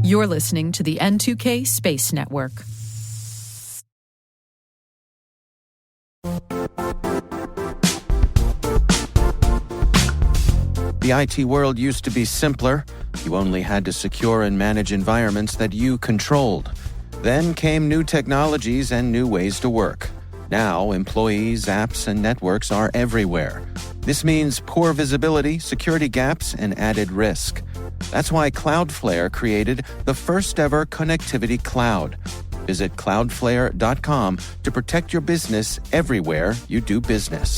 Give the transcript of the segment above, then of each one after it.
You're listening to the N2K Space Network. The IT world used to be simpler. You only had to secure and manage environments that you controlled. Then came new technologies and new ways to work. Now, employees, apps, and networks are everywhere. This means poor visibility, security gaps, and added risk. That's why Cloudflare created the first-ever connectivity cloud. Visit cloudflare.com to protect your business everywhere you do business.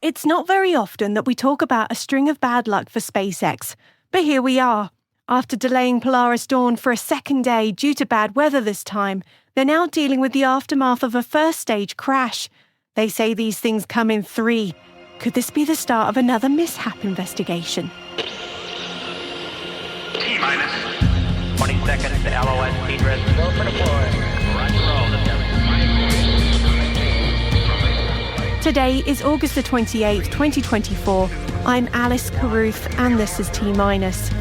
It's not very often that we talk about a string of bad luck for SpaceX, but here we are. After delaying Polaris Dawn for a second day due to bad weather this time, they're now dealing with the aftermath of a first-stage crash. They say these things come in 3. Could this be the start of another mishap investigation? T-minus 20 seconds to LOS T-Dress. Go for deploy. Roger roll. Today is August the 28th, 2024. I'm Alice Carruth, and this is T-minus.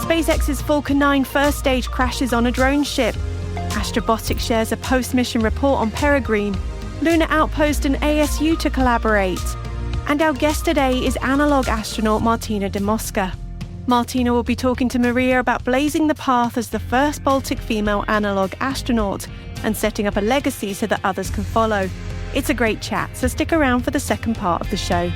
SpaceX's Falcon 9 first stage crashes on a drone ship. Astrobotic shares a post-mission report on Peregrine. Lunar Outpost and ASU to collaborate. And our guest today is analog astronaut Martina de Mosca. Martina will be talking to Maria about blazing the path as the first Baltic female analog astronaut and setting up a legacy so that others can follow. It's a great chat, so stick around for the second part of the show.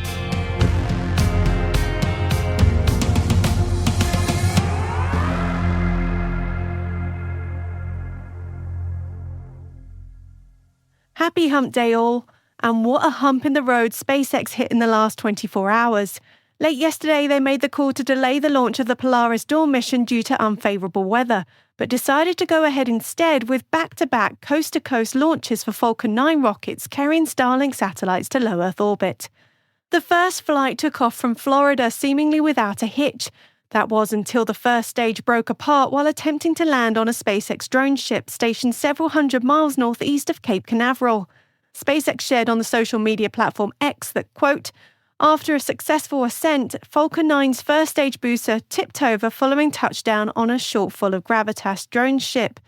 Happy hump day all, and what a hump in the road SpaceX hit in the last 24 hours. Late yesterday, they made the call to delay the launch of the Polaris Dawn mission due to unfavourable weather, but decided to go ahead instead with back-to-back coast-to-coast launches for Falcon 9 rockets carrying Starlink satellites to low Earth orbit. The first flight took off from Florida seemingly without a hitch. That was until the first stage broke apart while attempting to land on a SpaceX drone ship stationed several hundred miles northeast of Cape Canaveral. SpaceX shared on the social media platform X that, quote, after a successful ascent, Falcon 9's first stage booster tipped over following touchdown on a shortfall of Gravitas drone ship.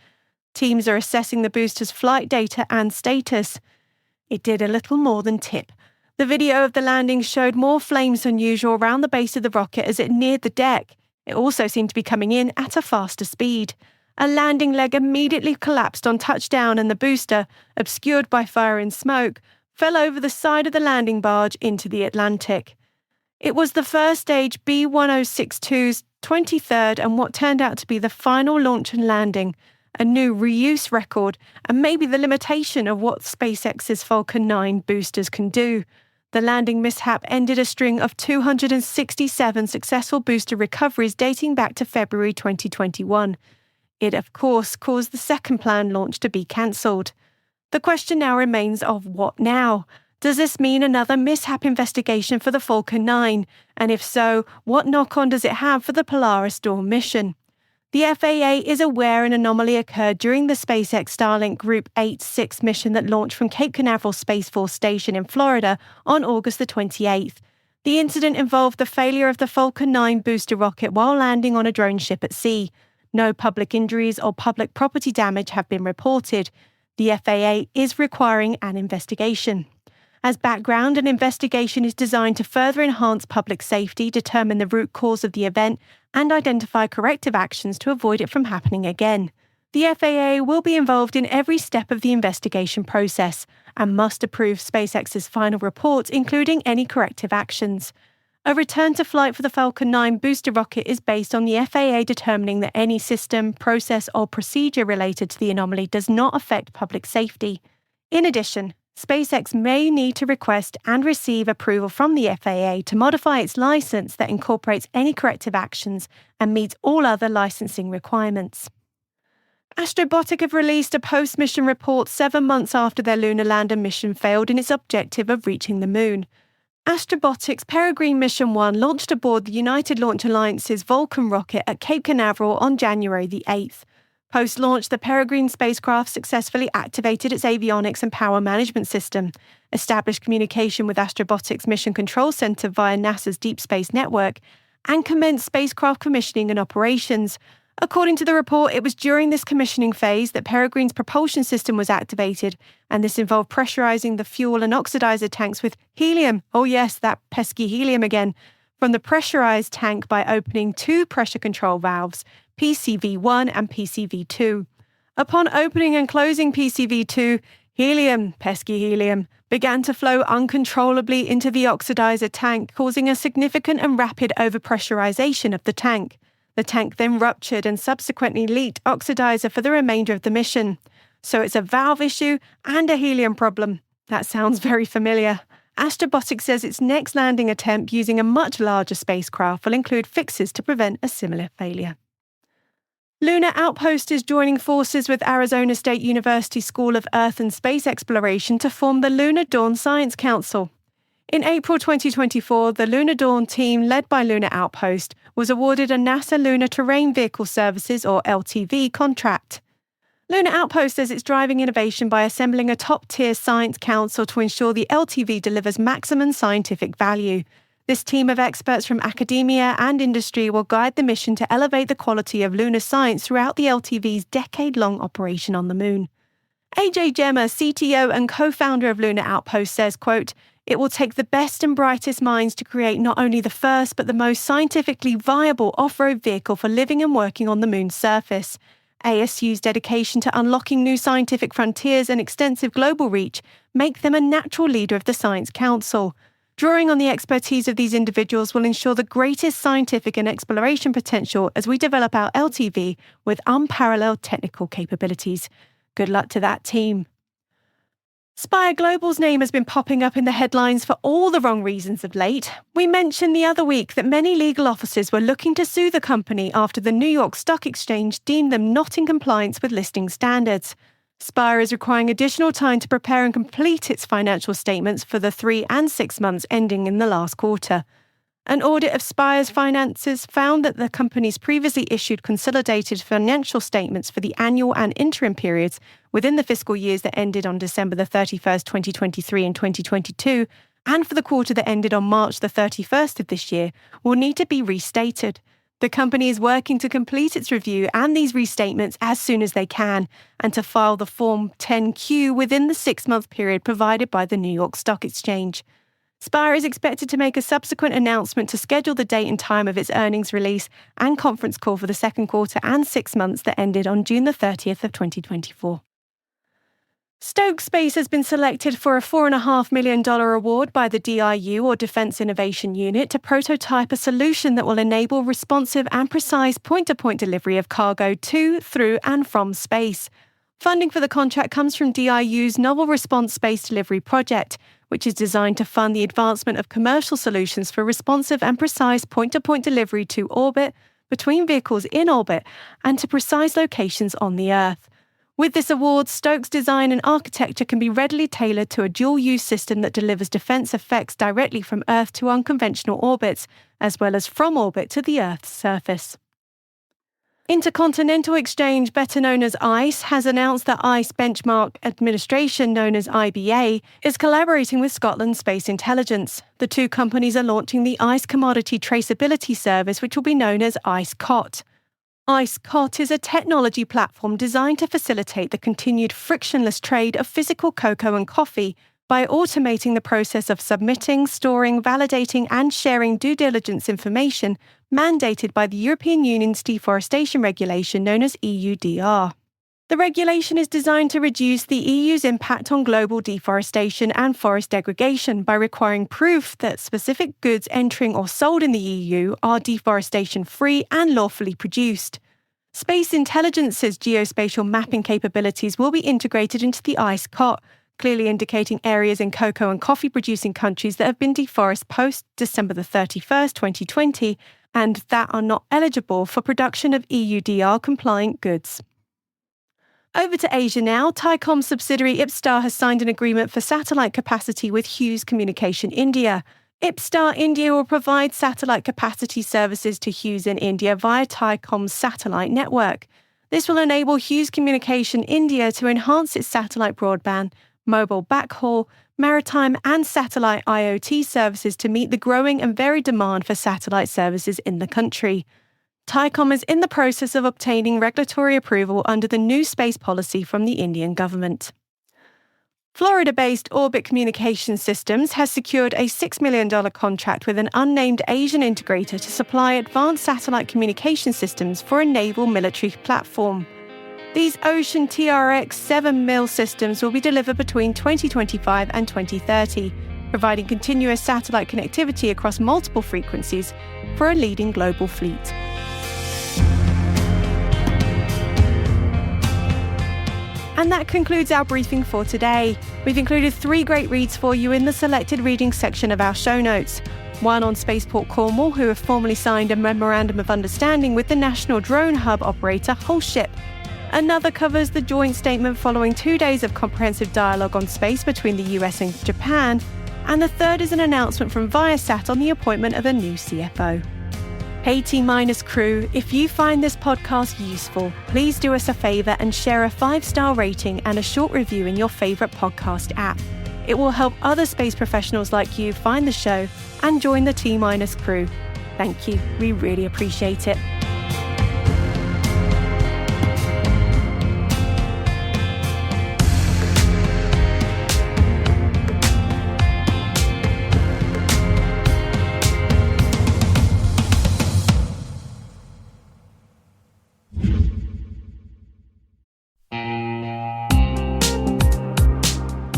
Teams are assessing the booster's flight data and status. It did a little more than tip. The video of the landing showed more flames than usual around the base of the rocket as it neared the deck. It also seemed to be coming in at a faster speed. A landing leg immediately collapsed on touchdown and the booster, obscured by fire and smoke, fell over the side of the landing barge into the Atlantic. It was the first stage B-1062's 23rd and what turned out to be the final launch and landing, a new reuse record and maybe the limitation of what SpaceX's Falcon 9 boosters can do. The landing mishap ended a string of 267 successful booster recoveries dating back to February 2021. It, of course, caused the second planned launch to be cancelled. The question now remains of what now? Does this mean another mishap investigation for the Falcon 9? And if so, what knock-on does it have for the Polaris Dawn mission? The FAA is aware an anomaly occurred during the SpaceX Starlink Group 8-6 mission that launched from Cape Canaveral Space Force Station in Florida on August the 28th. The incident involved the failure of the Falcon 9 booster rocket while landing on a drone ship at sea. No public injuries or public property damage have been reported. The FAA is requiring an investigation. As background, an investigation is designed to further enhance public safety, determine the root cause of the event, and identify corrective actions to avoid it from happening again. The FAA will be involved in every step of the investigation process and must approve SpaceX's final report, including any corrective actions. A return to flight for the Falcon 9 booster rocket is based on the FAA determining that any system, process, or procedure related to the anomaly does not affect public safety. In addition, SpaceX may need to request and receive approval from the FAA to modify its license that incorporates any corrective actions and meets all other licensing requirements. Astrobotic have released a post-mission report 7 months after their lunar lander mission failed in its objective of reaching the moon. Astrobotic's Peregrine Mission 1 launched aboard the United Launch Alliance's Vulcan rocket at Cape Canaveral on January the 8th. Post-launch, the Peregrine spacecraft successfully activated its avionics and power management system, established communication with Astrobotic's Mission Control Center via NASA's Deep Space Network, and commenced spacecraft commissioning and operations. According to the report, it was during this commissioning phase that Peregrine's propulsion system was activated, and this involved pressurizing the fuel and oxidizer tanks with helium. Oh yes, that pesky helium again. From the pressurized tank by opening two pressure control valves, PCV1 and PCV2. Upon opening and closing PCV2, helium, pesky helium, began to flow uncontrollably into the oxidizer tank, causing a significant and rapid overpressurization of the tank. The tank then ruptured and subsequently leaked oxidizer for the remainder of the mission. So it's a valve issue and a helium problem. That sounds very familiar. Astrobotic says its next landing attempt using a much larger spacecraft will include fixes to prevent a similar failure. Lunar Outpost is joining forces with Arizona State University School of Earth and Space Exploration to form the Lunar Dawn Science Council. In April 2024, the Lunar Dawn team, led by Lunar Outpost, was awarded a NASA Lunar Terrain Vehicle Services, or LTV, contract. Lunar Outpost says it's driving innovation by assembling a top-tier science council to ensure the LTV delivers maximum scientific value. This team of experts from academia and industry will guide the mission to elevate the quality of lunar science throughout the LTV's decade-long operation on the Moon. AJ Gemma, CTO and co-founder of Lunar Outpost, says, quote, "It will take the best and brightest minds to create not only the first but the most scientifically viable off-road vehicle for living and working on the Moon's surface. ASU's dedication to unlocking new scientific frontiers and extensive global reach make them a natural leader of the Science Council. Drawing on the expertise of these individuals will ensure the greatest scientific and exploration potential as we develop our LTV with unparalleled technical capabilities. Good luck to that team." Spire Global's name has been popping up in the headlines for all the wrong reasons of late. We mentioned the other week that many legal officers were looking to sue the company after the New York Stock Exchange deemed them not in compliance with listing standards. Spire is requiring additional time to prepare and complete its financial statements for the 3 and 6 months ending in the last quarter. An audit of Spire's finances found that the company's previously issued consolidated financial statements for the annual and interim periods within the fiscal years that ended on December the 31st, 2023 and 2022, and for the quarter that ended on March the 31st of this year, will need to be restated. The company is working to complete its review and these restatements as soon as they can, and to file the Form 10Q within the 6-month period provided by the New York Stock Exchange. Spire is expected to make a subsequent announcement to schedule the date and time of its earnings release and conference call for the second quarter and 6 months that ended on June the 30th of 2024. Stoke Space has been selected for a $4.5 million award by the DIU, or Defence Innovation Unit, to prototype a solution that will enable responsive and precise point-to-point delivery of cargo to, through and from space. Funding for the contract comes from DIU's Novel Response Space Delivery Project, which is designed to fund the advancement of commercial solutions for responsive and precise point-to-point delivery to orbit, between vehicles in orbit, and to precise locations on the Earth. With this award, Stoke's design and architecture can be readily tailored to a dual-use system that delivers defence effects directly from Earth to unconventional orbits, as well as from orbit to the Earth's surface. Intercontinental Exchange, better known as ICE, has announced that ICE Benchmark Administration, known as IBA, is collaborating with Scotland Space Intelligence. The two companies are launching the ICE Commodity Traceability Service, which will be known as ICE-COT. ICE-COT is a technology platform designed to facilitate the continued frictionless trade of physical cocoa and coffee by automating the process of submitting, storing, validating and sharing due diligence information mandated by the European Union's deforestation regulation known as EUDR. The regulation is designed to reduce the EU's impact on global deforestation and forest degradation by requiring proof that specific goods entering or sold in the EU are deforestation-free and lawfully produced. Space Intelligence's geospatial mapping capabilities will be integrated into the ICE-COT, clearly indicating areas in cocoa and coffee-producing countries that have been deforested post-December 31st, 2020, and that are not eligible for production of EUDR-compliant goods. Over to Asia now. Thaicom subsidiary Ipstar has signed an agreement for satellite capacity with Hughes Communication India. Ipstar India will provide satellite capacity services to Hughes in India via Thaicom's satellite network. This will enable Hughes Communication India to enhance its satellite broadband, mobile backhaul, maritime and satellite IoT services to meet the growing and varied demand for satellite services in the country. Thaicom is in the process of obtaining regulatory approval under the new space policy from the Indian government. Florida-based Orbit Communication Systems has secured a $6 million contract with an unnamed Asian integrator to supply advanced satellite communication systems for a naval military platform. These Ocean TRX 7mm systems will be delivered between 2025 and 2030, providing continuous satellite connectivity across multiple frequencies for a leading global fleet. And that concludes our briefing for today. We've included 3 great reads for you in the selected reading section of our show notes. One on Spaceport Cornwall, who have formally signed a Memorandum of Understanding with the National Drone Hub operator Holeship. Another covers the joint statement following 2 days of comprehensive dialogue on space between the US and Japan. And the third is an announcement from Viasat on the appointment of a new CFO. Hey T-Minus crew, if you find this podcast useful, please do us a favor and share a 5-star rating and a short review in your favorite podcast app. It will help other space professionals like you find the show and join the T-Minus crew. Thank you. We really appreciate it.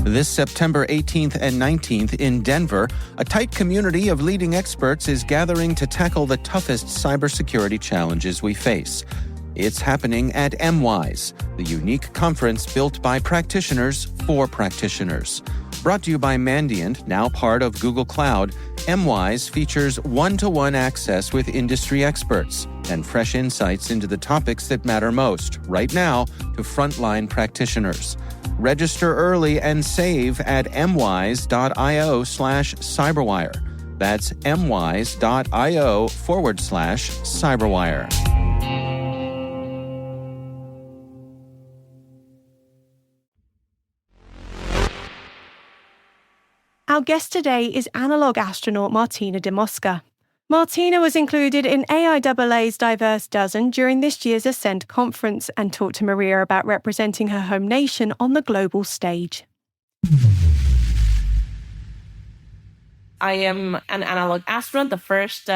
This September 18th and 19th in Denver, a tight community of leading experts is gathering to tackle the toughest cybersecurity challenges we face. It's happening at MWise, the unique conference built by practitioners for practitioners. Brought to you by Mandiant, now part of Google Cloud, MWise features one-to-one access with industry experts and fresh insights into the topics that matter most, right now, to frontline practitioners. Register early and save at mwise.io/cyberwire. That's mwise.io/cyberwire. Our guest today is analog astronaut Martina de Mosca. Martina was included in AIAA's Diverse Dozen during this year's Ascend conference and talked to Maria about representing her home nation on the global stage. I am an analog astronaut, the first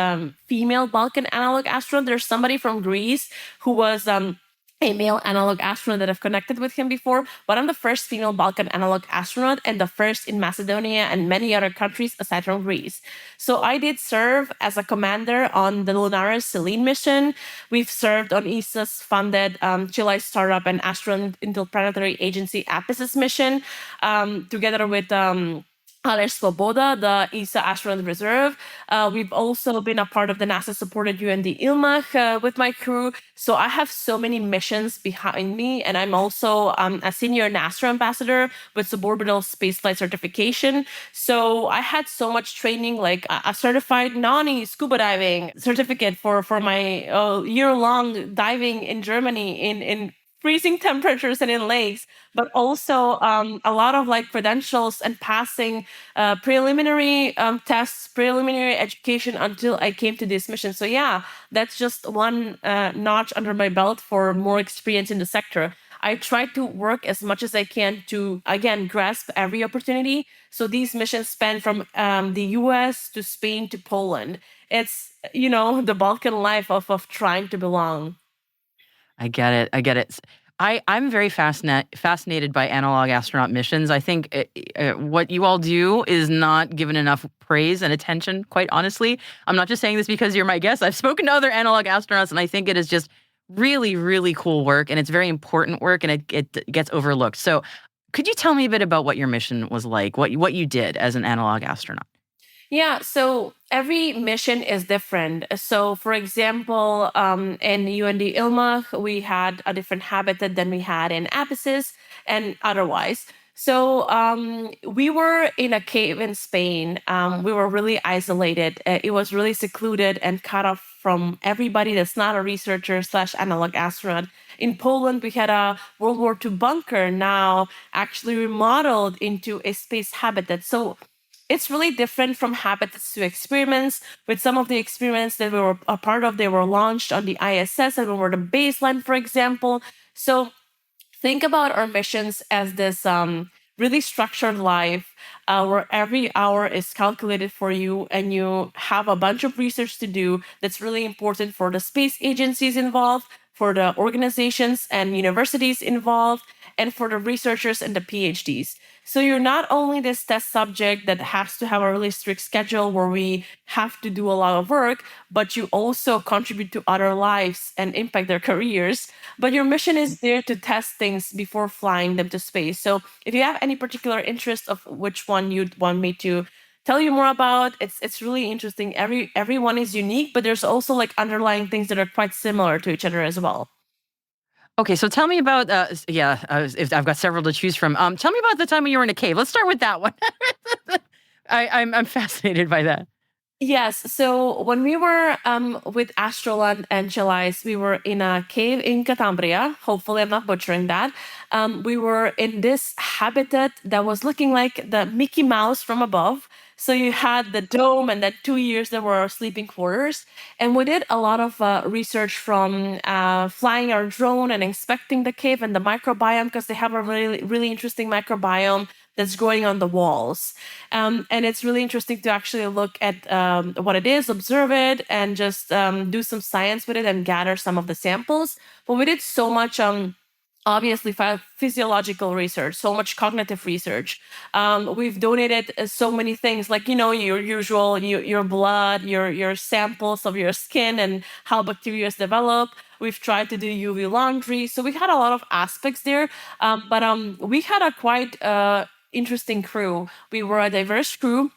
female Balkan analog astronaut. There's somebody from Greece who was a male analog astronaut that I've connected with him before, but I'm the first female Balkan analog astronaut and the first in Macedonia and many other countries aside from Greece. So I did serve as a commander on the Lunaris Selene mission. We've served on ESA's funded Chile startup and Astro Interplanetary Agency APIS's mission together with Alex Svoboda, the ESA Astronaut Reserve. We've also been a part of the NASA-supported UND ILMAC with my crew. So I have so many missions behind me, and I'm also a senior NASA ambassador with suborbital spaceflight certification. So I had so much training, like a certified NANI scuba diving certificate for my year-long diving in Germany in freezing temperatures and in lakes, but also a lot of like credentials and passing preliminary tests, preliminary education until I came to this mission. So yeah, that's just one notch under my belt for more experience in the sector. I try to work as much as I can to, again, grasp every opportunity. So these missions span from the US to Spain to Poland. It's, you know, the Balkan life of trying to belong. I get it. I'm very fascinated by analog astronaut missions. I think what you all do is not given enough praise and attention, quite honestly. I'm not just saying this because you're my guest. I've spoken to other analog astronauts, and I think it is just really, really cool work, and it's very important work, and it gets overlooked. So could you tell me a bit about what your mission was like, what you did as an analog astronaut? Yeah, so every mission is different. So, for example, in UND ILMAC, we had a different habitat than we had in APIS's and otherwise. So we were in a cave in Spain. We were really isolated. It was really secluded and cut off from everybody that's not a researcher slash analog astronaut. In Poland, we had a World War II bunker now actually remodeled into a space habitat. So it's really different from habitats to experiments. With some of the experiments that we were a part of, they were launched on the ISS and we were the baseline, for example. So think about our missions as this really structured life where every hour is calculated for you and you have a bunch of research to do that's really important for the space agencies involved, for the organizations and universities involved, and for the researchers and the PhDs. So you're not only this test subject that has to have a really strict schedule where we have to do a lot of work, but you also contribute to other lives and impact their careers. But your mission is there to test things before flying them to space. So if you have any particular interest of which one you'd want me to tell you more about, it's really interesting. Everyone is unique, but there's also like underlying things that are quite similar to each other as well. Okay, so tell me about if I've got several to choose from. Tell me about the time when you were in a cave. Let's start with that one. I'm fascinated by that. Yes. So when we were with Astroland and Chalice, we were in a cave in Catambria. Hopefully, I'm not butchering that. We were in this habitat that was looking like the Mickey Mouse from above. So you had the dome and then 2 years there were sleeping quarters. And we did a lot of research from flying our drone and inspecting the cave and the microbiome because they have a really, really interesting microbiome that's growing on the walls. And it's really interesting to actually look at what it is, observe it, and just do some science with it and gather some of the samples. But we did so much obviously physiological research, so much cognitive research. We've donated so many things, like your usual your blood, your samples of your skin and how bacteria develop. We've tried to do UV laundry, so we had a lot of aspects there. But we had a quite interesting crew. We were a diverse crew,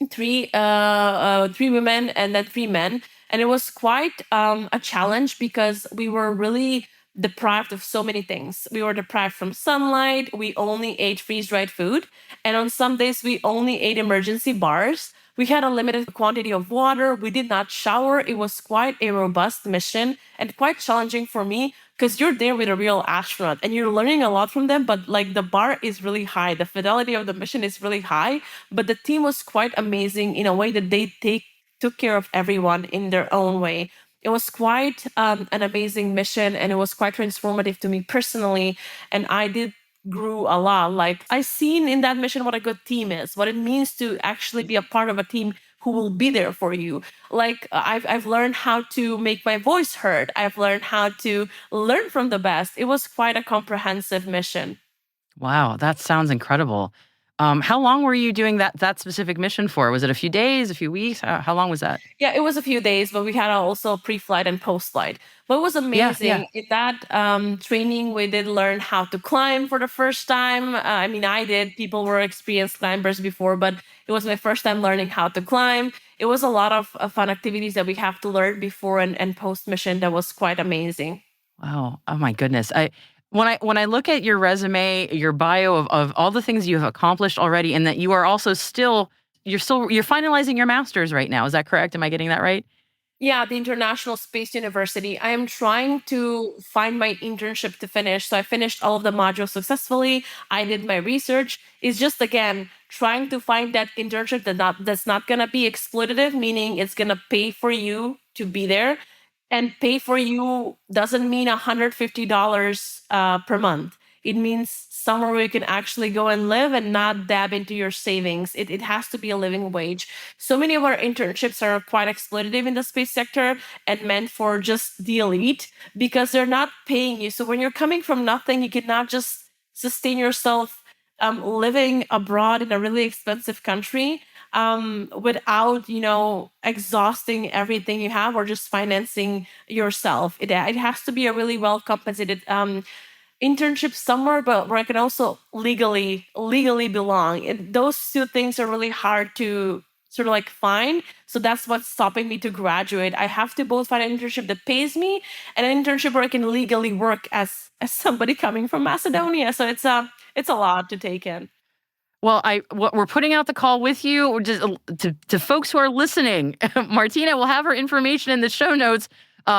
three women and then 3 men, and it was quite a challenge because we were really deprived of so many things. We were deprived from sunlight. We only ate freeze-dried food. And on some days, we only ate emergency bars. We had a limited quantity of water. We did not shower. It was quite a robust mission and quite challenging for me because you're there with a real astronaut and you're learning a lot from them. But like the bar is really high. The fidelity of the mission is really high. But the team was quite amazing in a way that they took care of everyone in their own way. It was quite an amazing mission and it was quite transformative to me personally. And I did grew a lot. Like I seen in that mission what a good team is, what it means to actually be a part of a team who will be there for you. Like I've learned how to make my voice heard. I've learned how to learn from the best. It was quite a comprehensive mission. Wow, that sounds incredible. How long were you doing that specific mission for? Was it a few days, a few weeks? How long was that? Yeah, it was a few days, but we had also pre-flight and post-flight. But it was amazing. Yeah. In that training, we did learn how to climb for the first time. I mean, I did. People were experienced climbers before, but it was my first time learning how to climb. It was a lot of fun activities that we have to learn before and post-mission that was quite amazing. Wow. Oh my goodness. When I look at your resume, your bio of all the things you have accomplished already, and that you are also you're finalizing your master's right now. Is that correct? Am I getting that right? Yeah, the International Space University. I am trying to find my internship to finish. So I finished all of the modules successfully. I did my research. It's just, again, trying to find that internship that's not going to be exploitative, meaning it's going to pay for you to be there. And pay for you doesn't mean $150 per month. It means somewhere where you can actually go and live and not dab into your savings. It has to be a living wage. So many of our internships are quite exploitative in the space sector and meant for just the elite because they're not paying you. So when you're coming from nothing, you cannot just sustain yourself living abroad in a really expensive country without, exhausting everything you have or just financing yourself. It has to be a really well compensated internship somewhere, but where I can also legally belong. Those two things are really hard to sort of like find. So that's what's stopping me to graduate. I have to both find an internship that pays me and an internship where I can legally work as somebody coming from Macedonia. So it's a lot to take in. Well, we're putting out the call with you. We're just to folks who are listening. Martina will have her information in the show notes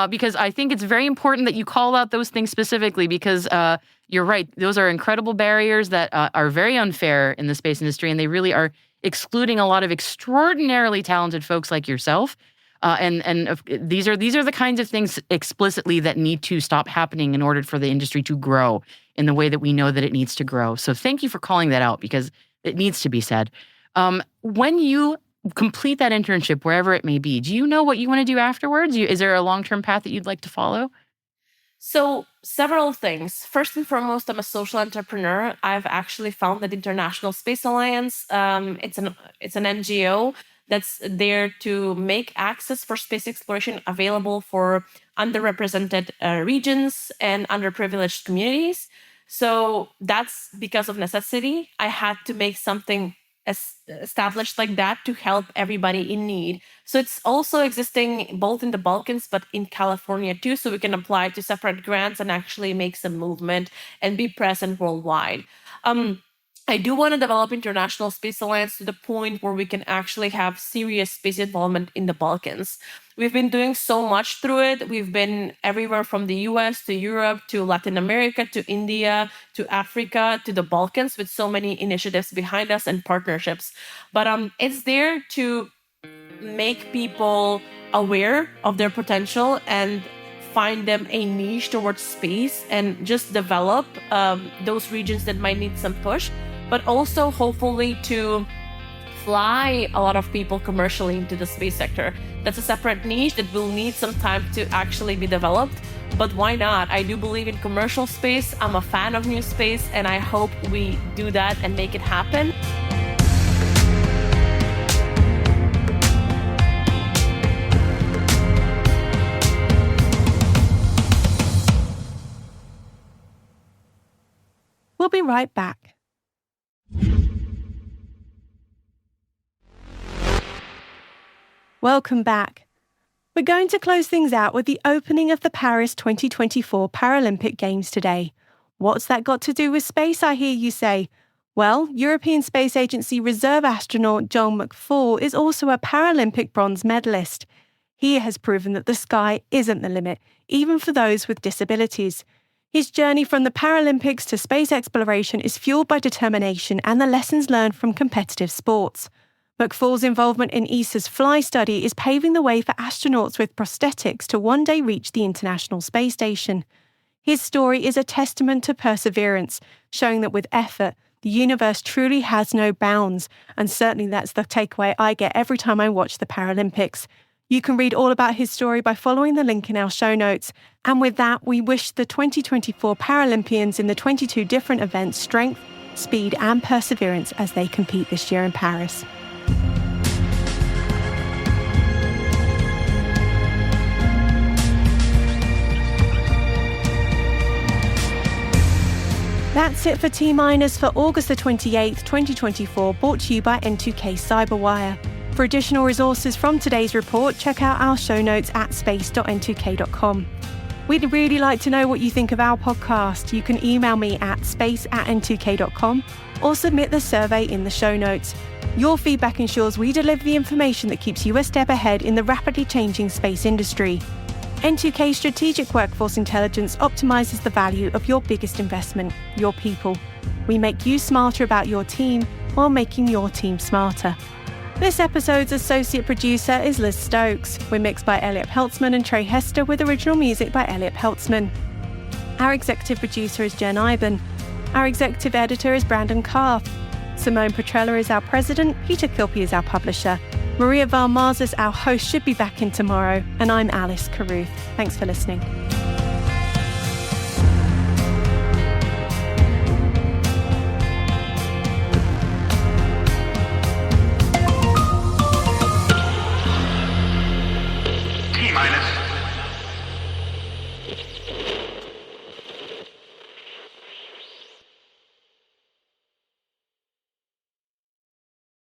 because I think it's very important that you call out those things specifically because you're right. Those are incredible barriers that are very unfair in the space industry, and they really are excluding a lot of extraordinarily talented folks like yourself. And these are the kinds of things explicitly that need to stop happening in order for the industry to grow in the way that we know that it needs to grow. So thank you for calling that out because it needs to be said. When you complete that internship, wherever it may be, do you know what you want to do afterwards? Is there a long-term path that you'd like to follow? So several things. First and foremost, I'm a social entrepreneur. I've actually founded International Space Alliance. It's an NGO that's there to make access for space exploration available for underrepresented regions and underprivileged communities. So that's because of necessity. I had to make something established like that to help everybody in need. So it's also existing both in the Balkans, but in California too. So we can apply to separate grants and actually make some movement and be present worldwide. I do want to develop International Space Alliance to the point where we can actually have serious space involvement in the Balkans. We've been doing so much through it. We've been everywhere from the US to Europe to Latin America to India to Africa to the Balkans with so many initiatives behind us and partnerships. But it's there to make people aware of their potential and find them a niche towards space and just develop those regions that might need some push, but also hopefully to fly a lot of people commercially into the space sector. That's a separate niche that will need some time to actually be developed, but why not? I do believe in commercial space. I'm a fan of new space, and I hope we do that and make it happen. We'll be right back. Welcome back. We're going to close things out with the opening of the Paris 2024 Paralympic Games today. What's that got to do with space, I hear you say? Well, European Space Agency reserve astronaut John McFall is also a Paralympic bronze medalist. He has proven that the sky isn't the limit, even for those with disabilities. His journey from the Paralympics to space exploration is fueled by determination and the lessons learned from competitive sports. McFall's involvement in ESA's Fly study is paving the way for astronauts with prosthetics to one day reach the International Space Station. His story is a testament to perseverance, showing that with effort, the universe truly has no bounds, and certainly that's the takeaway I get every time I watch the Paralympics. You can read all about his story by following the link in our show notes. And with that, we wish the 2024 Paralympians in the 22 different events strength, speed, and perseverance as they compete this year in Paris. That's it for T-Minus for August the 28th, 2024, brought to you by N2K Cyberwire. For additional resources from today's report, check out our show notes at space.n2k.com. We'd really like to know what you think of our podcast. You can email me at space@n2k.com or submit the survey in the show notes. Your feedback ensures we deliver the information that keeps you a step ahead in the rapidly changing space industry. N2K Strategic Workforce Intelligence optimizes the value of your biggest investment, your people. We make you smarter about your team while making your team smarter. This episode's associate producer is Liz Stokes. We're mixed by Elliot Peltzman and Trey Hester with original music by Elliot Peltzman. Our executive producer is Jen Iben. Our executive editor is Brandon Karth. Simone Petrella is our president. Peter Kilpie is our publisher. Maria Valmarzis, our host, should be back in tomorrow. And I'm Alice Carruth. Thanks for listening. T-minus